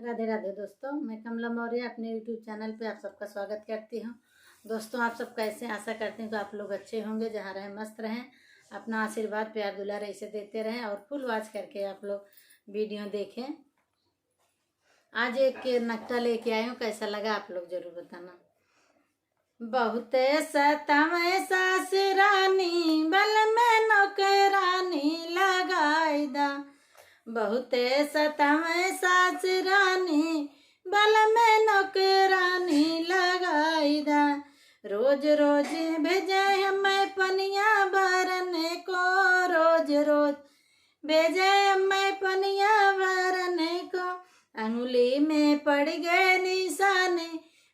राधे राधे दोस्तों, मैं कमला मौर्य अपने YouTube चैनल पे आप सबका स्वागत करती हूँ। दोस्तों, आप सब कैसे, आशा करती हूँ कि आप लोग अच्छे होंगे, जहाँ रहें मस्त रहें, अपना आशीर्वाद प्यार दुलार ऐसे देते रहें और फुल वॉच करके आप लोग वीडियो देखें। आज एक नकटा लेके आई हूँ, कैसा लगा आप लोग जरूर बताना। बहुते सतावे सास रानी, बल में नौकरानी लगाई दा। बहुते सतावे सास रानी, बल में नौकरानी लगाई दा। रोज रोज भेजे हमें पनिया भरने को, रोज रोज भेजे हमें पनिया भरने को। अंगुली में पड़ गए निशाने,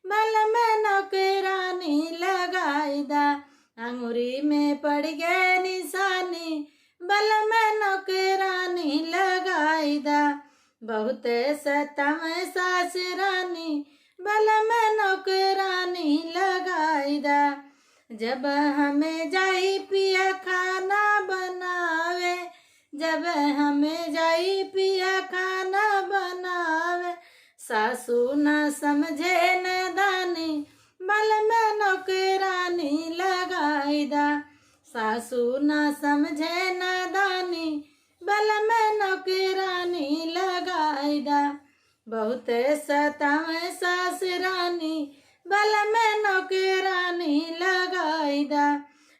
बल में नौकरानी लगाई दा। अंगुरी में पड़ गए निशानी, बल में नौकरानी लगाई दा। बहुत सतावे सास रानी, बल में नौकरानी लगाई दा। जब हमें जाई पिया खाना बनावे, जब हमें जाई पिया खाना बनावे। सासू न समझे न दानी, बल में नौकरानी लगाई दा। सासू न समझे न दानी, बल में नौकरानी लगाई दा। बहुत सतावे सास रानी, बल में नौकरानी लगाई दा।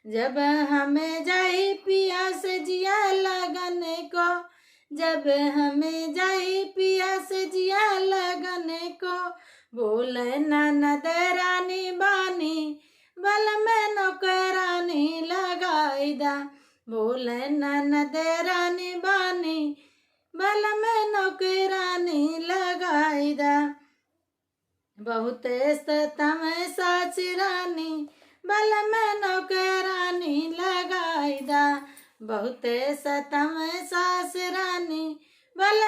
जब हमें जाई पिया से जिया लगने को, जब हमें जाई पिया से जिया लगने को। बोले ननद रानी बानी, बल में नौकरानी लगाई दा। बोले ननद रानी बानी, बल में नौकरानी लगाई दा। बहुत सतावे सास रानी, बल में नौकरानी लगाई दा। बहुत सतावे सास रानी, बल